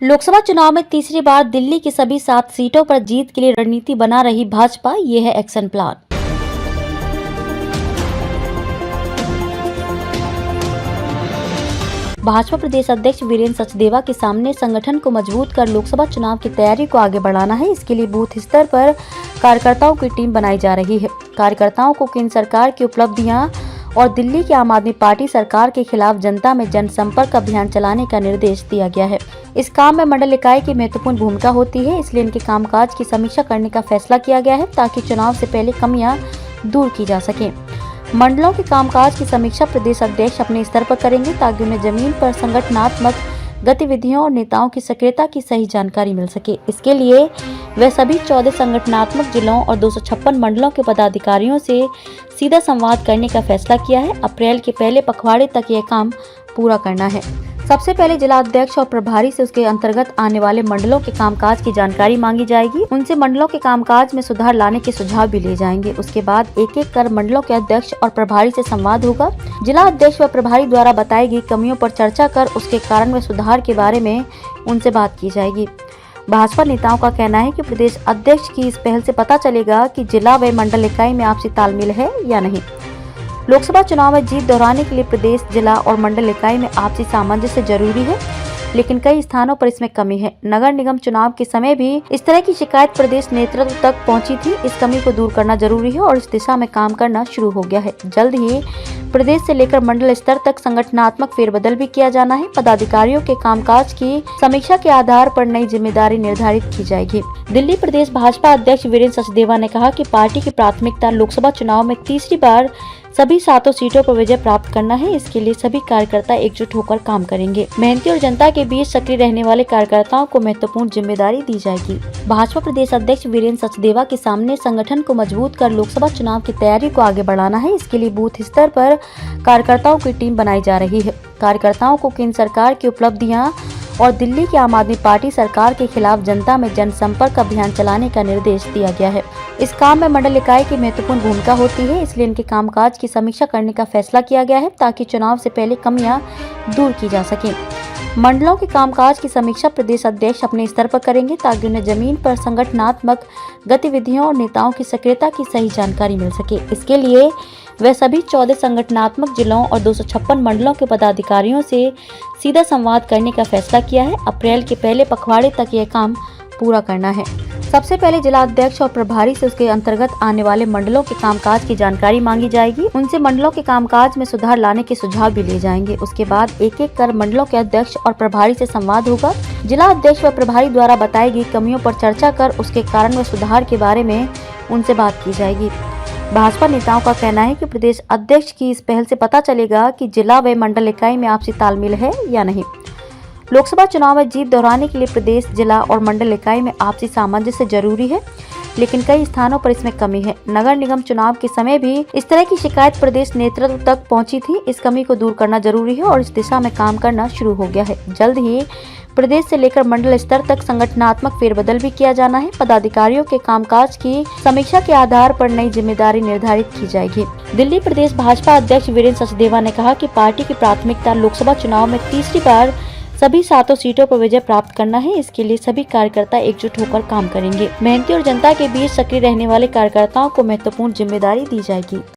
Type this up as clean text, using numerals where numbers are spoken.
लोकसभा चुनाव में तीसरी बार दिल्ली की सभी 7 सीटों पर जीत के लिए रणनीति बना रही भाजपा, ये है एक्शन प्लान। भाजपा प्रदेश अध्यक्ष वीरेंद्र सचदेवा के सामने संगठन को मजबूत कर लोकसभा चुनाव की तैयारी को आगे बढ़ाना है। इसके लिए बूथ स्तर पर कार्यकर्ताओं की टीम बनाई जा रही है। कार्यकर्ताओं को केंद्र सरकार की उपलब्धियां और दिल्ली की आम आदमी पार्टी सरकार के खिलाफ जनता में जनसंपर्क अभियान चलाने का निर्देश दिया गया है। इस काम में मंडल इकाई की महत्वपूर्ण भूमिका होती है, इसलिए इनके कामकाज की समीक्षा करने का फैसला किया गया है ताकि चुनाव से पहले कमियां दूर की जा सके। मंडलों के कामकाज की समीक्षा प्रदेश अध्यक्ष अपने स्तर पर करेंगे ताकि उन्हें जमीन पर संगठनात्मक गतिविधियों और नेताओं की सक्रियता की सही जानकारी मिल सके। इसके लिए वे सभी 14 संगठनात्मक जिलों और 256 मंडलों के पदाधिकारियों से सीधा संवाद करने का फैसला किया है। अप्रैल के पहले पखवाड़े तक यह काम पूरा करना है। सबसे पहले जिला अध्यक्ष और प्रभारी से उसके अंतर्गत आने वाले मंडलों के कामकाज की जानकारी मांगी जाएगी। उनसे मंडलों के कामकाज में सुधार लाने के सुझाव भी लिए जाएंगे। उसके बाद एक एक कर मंडलों के अध्यक्ष और प्रभारी से संवाद होगा। जिला अध्यक्ष व प्रभारी द्वारा बताई गई कमियों पर चर्चा कर उसके कारण व सुधार के बारे में उनसे बात की जाएगी। भाजपा नेताओं का कहना है कि प्रदेश अध्यक्ष की इस पहल से पता चलेगा कि जिला व मंडल इकाई में आपसी तालमेल है या नहीं। लोकसभा चुनाव में जीत दोहराने के लिए प्रदेश, जिला और मंडल इकाई में आपसी सामंजस्य जरूरी है, लेकिन कई स्थानों पर इसमें कमी है। नगर निगम चुनाव के समय भी इस तरह की शिकायत प्रदेश नेतृत्व तक पहुंची थी। इस कमी को दूर करना जरूरी है और इस दिशा में काम करना शुरू हो गया है। जल्द ही प्रदेश से लेकर मंडल स्तर तक संगठनात्मक फेरबदल भी किया जाना है। पदाधिकारियों के कामकाज की समीक्षा के आधार पर नई जिम्मेदारी निर्धारित की जाएगी। दिल्ली प्रदेश भाजपा अध्यक्ष वीरेंद्र सचदेवा ने कहा कि पार्टी की प्राथमिकता लोकसभा चुनाव में तीसरी बार सभी 7 सीटों पर विजय प्राप्त करना है। इसके लिए सभी कार्यकर्ता एकजुट होकर काम करेंगे। मेहनती और जनता के बीच सक्रिय रहने वाले कार्यकर्ताओं को महत्वपूर्ण जिम्मेदारी दी जाएगी। भाजपा प्रदेश अध्यक्ष वीरेंद्र सचदेवा के सामने संगठन को मजबूत कर लोकसभा चुनाव की तैयारी को आगे बढ़ाना है। इसके लिए बूथ स्तर पर कार्यकर्ताओं की टीम बनाई जा रही है। कार्यकर्ताओं को केंद्र सरकार की उपलब्धियां और दिल्ली की आम आदमी पार्टी सरकार के खिलाफ जनता में जनसंपर्क अभियान चलाने का निर्देश दिया गया है। इस काम में मंडल इकाई की महत्वपूर्ण भूमिका होती है, इसलिए इनके कामकाज की समीक्षा करने का फैसला किया गया है ताकि चुनाव से पहले कमियां दूर की जा सकें। मंडलों के कामकाज की समीक्षा प्रदेश अध्यक्ष अपने स्तर पर करेंगे ताकि उन्हें जमीन पर संगठनात्मक गतिविधियों और नेताओं की सक्रियता की सही जानकारी मिल सके। इसके लिए वे सभी 14 संगठनात्मक जिलों और 256 मंडलों के पदाधिकारियों से सीधा संवाद करने का फैसला किया है। अप्रैल के पहले पखवाड़े तक यह काम पूरा करना है। सबसे पहले जिला अध्यक्ष और प्रभारी से उसके अंतर्गत आने वाले मंडलों के कामकाज की जानकारी मांगी जाएगी। उनसे मंडलों के कामकाज में सुधार लाने के सुझाव भी लिए जाएंगे। उसके बाद एक एक कर मंडलों के अध्यक्ष और प्रभारी से संवाद होगा। जिला अध्यक्ष व प्रभारी द्वारा बताई गई कमियों पर चर्चा कर उसके कारण व सुधार के बारे में उनसे बात की जाएगी। भाजपा नेताओं का कहना है कि प्रदेश अध्यक्ष की इस पहल से पता चलेगा कि जिला व मंडल इकाई में आपसी तालमेल है या नहीं। लोकसभा चुनाव में जीत दोहराने के लिए प्रदेश, जिला और मंडल इकाई में आपसी सामंजस्य जरूरी है, लेकिन कई स्थानों पर इसमें कमी है। नगर निगम चुनाव के समय भी इस तरह की शिकायत प्रदेश नेतृत्व तक पहुंची थी। इस कमी को दूर करना जरूरी है और इस दिशा में काम करना शुरू हो गया है। जल्द ही प्रदेश से लेकर मंडल स्तर तक संगठनात्मक फेरबदल भी किया जाना है। पदाधिकारियों के कामकाज की समीक्षा के आधार पर नई जिम्मेदारी निर्धारित की जाएगी। दिल्ली प्रदेश भाजपा अध्यक्ष वीरेंद्र सचदेवा ने कहा कि पार्टी की प्राथमिकता लोकसभा चुनाव में तीसरी बार सभी 7 सीटों पर विजय प्राप्त करना है। इसके लिए सभी कार्यकर्ता एकजुट होकर काम करेंगे। मेहनती और जनता के बीच सक्रिय रहने वाले कार्यकर्ताओं को महत्वपूर्ण जिम्मेदारी दी जाएगी।